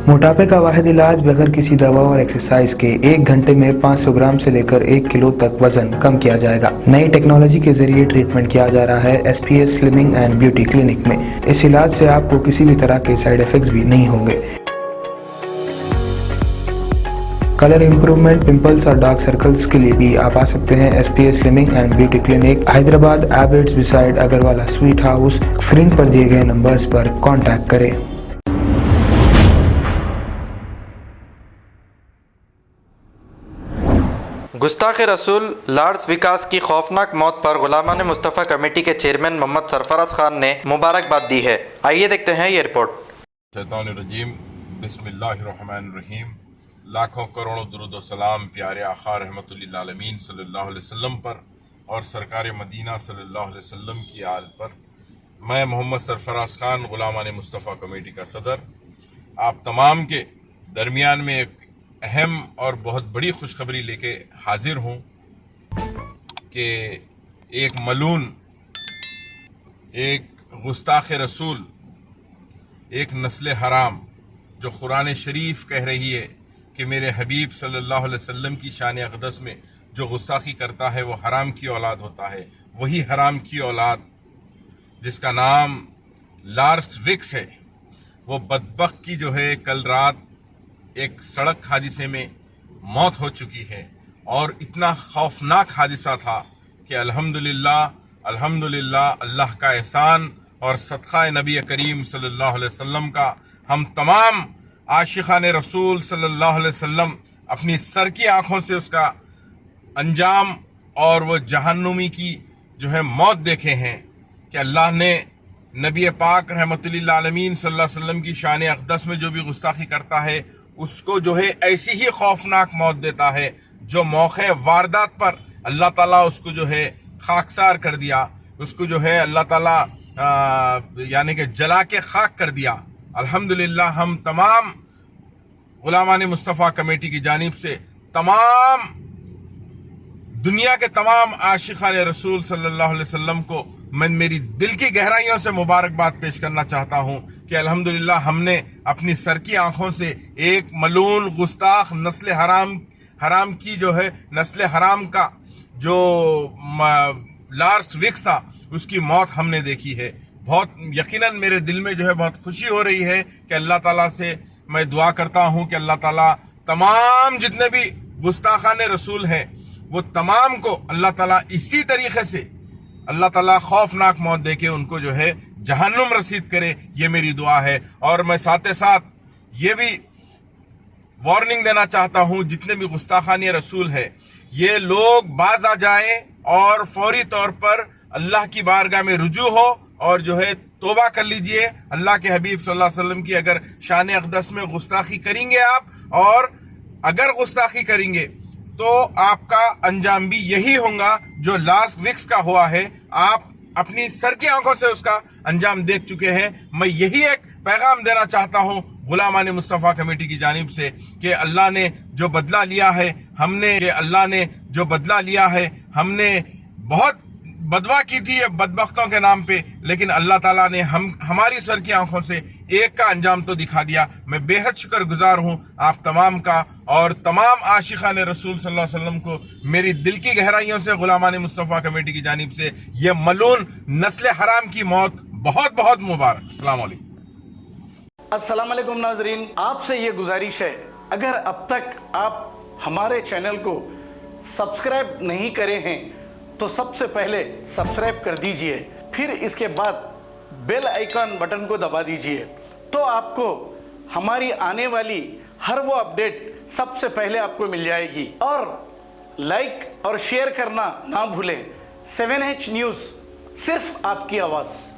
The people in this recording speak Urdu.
موٹاپے کا واحد علاج بغیر کسی دوا اور ایکسرسائز کے 1 گھنٹے میں 500 گرام سے لے کر 1 کلو تک وزن کم کیا جائے گا۔ نئی ٹیکنالوجی کے ذریعے ٹریٹمنٹ کیا جا رہا ہے S P S slimming and beauty clinic میں۔ اس علاج سے آپ کو کسی بھی طرح کے سائیڈ ایفیکٹس بھی نہیں ہوں گے۔ کلر امپروومنٹ، پمپلز اور ڈارک سرکلز کے لیے بھی آپ آ سکتے ہیں S P S slimming and beauty clinic, Hyderabad, Abids beside Agarwala sweet house. Screen پر دیے گئے نمبرز پر کانٹیکٹ کریں۔ گستاخ رسول لارڈس وکاس کی خوفناک موت پر غلامان مصطفیٰ کمیٹی کے چیئرمین محمد سرفراز خان نے مبارکباد دی ہے۔ آئیے دیکھتے ہیں یہ رپورٹ۔ شیطان الرجیم، بسم اللہ الرحمن الرحیم۔ لاکھوں کروڑوں درود و سلام پیارے آقا رحمت للعالمین صلی اللہ علیہ وسلم پر اور سرکار مدینہ صلی اللہ علیہ وسلم کی آل پر۔ میں محمد سرفراز خان، غلامان مصطفیٰ کمیٹی کا صدر، آپ تمام کے درمیان میں ایک اہم اور بہت بڑی خوشخبری لے کے حاضر ہوں کہ ایک ملعون، ایک گستاخ رسول، ایک نسل حرام جو قرآن شریف کہہ رہی ہے کہ میرے حبیب صلی اللہ علیہ وسلم کی شان اقدس میں جو گستاخی کرتا ہے وہ حرام کی اولاد ہوتا ہے، وہی حرام کی اولاد جس کا نام لارس وکس ہے، وہ بدبخت کی جو ہے کل رات ایک سڑک حادثے میں موت ہو چکی ہے، اور اتنا خوفناک حادثہ تھا کہ الحمدللہ اللہ کا احسان اور صدقہ نبی کریم صلی اللہ علیہ وسلم کا ہم تمام عاشقان رسول صلی اللہ علیہ وسلم اپنی سر کی آنکھوں سے اس کا انجام اور وہ جہنمی کی جو ہے موت دیکھے ہیں کہ اللہ نے نبی پاک رحمت للعالمین صلی اللہ علیہ وسلم کی شان اقدس میں جو بھی گستاخی کرتا ہے اس کو جو ہے ایسی ہی خوفناک موت دیتا ہے جو موقع واردات پر اللہ تعالیٰ اس کو جو ہے خاکسار کر دیا، اس کو جو ہے اللہ تعالیٰ یعنی کہ جلا کے خاک کر دیا۔ الحمدللہ ہم تمام غلامان مصطفیٰ کمیٹی کی جانب سے تمام دنیا کے تمام عاشقان رسول صلی اللہ علیہ وسلم کو میں میری دل کی گہرائیوں سے مبارکباد پیش کرنا چاہتا ہوں کہ الحمدللہ ہم نے اپنی سر کی آنکھوں سے ایک ملعون گستاخ نسل حرام کی جو ہے نسل حرام کا جو لارس وکس تھا اس کی موت ہم نے دیکھی ہے۔ بہت یقیناً میرے دل میں جو ہے بہت خوشی ہو رہی ہے کہ اللہ تعالیٰ سے میں دعا کرتا ہوں کہ اللہ تعالیٰ تمام جتنے بھی گستاخان رسول ہیں وہ تمام کو اللہ تعالیٰ اسی طریقے سے اللہ تعالیٰ خوفناک موت دے کے ان کو جو ہے جہنم رسید کرے، یہ میری دعا ہے۔ اور میں ساتھ ساتھ یہ بھی وارننگ دینا چاہتا ہوں جتنے بھی گستاخان رسول ہیں یہ لوگ باز آ جائیں اور فوری طور پر اللہ کی بارگاہ میں رجوع ہو اور جو ہے توبہ کر لیجئے۔ اللہ کے حبیب صلی اللہ علیہ وسلم کی اگر شان اقدس میں گستاخی کریں گے آپ، اور اگر گستاخی کریں گے تو آپ کا انجام بھی یہی ہوگا جو لارس وکس کا ہوا ہے۔ آپ اپنی سر کی آنکھوں سے اس کا انجام دیکھ چکے ہیں۔ میں یہی ایک پیغام دینا چاہتا ہوں غلامان مصطفیٰ کمیٹی کی جانب سے کہ اللہ نے جو بدلہ لیا ہے ہم نے بہت بدوا کی تھی بدبختوں کے نام پہ، لیکن اللہ تعالیٰ نے ہماری سر کی آنکھوں سے ایک کا انجام تو دکھا دیا۔ میں بے حد شکر گزار ہوں آپ تمام کا، اور تمام عاشقان رسول صلی اللہ علیہ وسلم کو میری دل کی گہرائیوں سے غلامان مصطفیٰ کمیٹی کی جانب سے یہ ملعون نسل حرام کی موت بہت بہت مبارک۔ السلام علیکم۔ السلام علیکم ناظرین، آپ سے یہ گزارش ہے اگر اب تک آپ ہمارے چینل کو سبسکرائب نہیں کرے ہیں تو سب سے پہلے سبسکرائب کر دیجئے، پھر اس کے بعد بیل آئیکن بٹن کو دبا دیجئے تو آپ کو ہماری آنے والی ہر وہ اپڈیٹ سب سے پہلے آپ کو مل جائے گی، اور لائک اور شیئر کرنا نہ بھولیں۔ 7H نیوز، صرف آپ کی آواز۔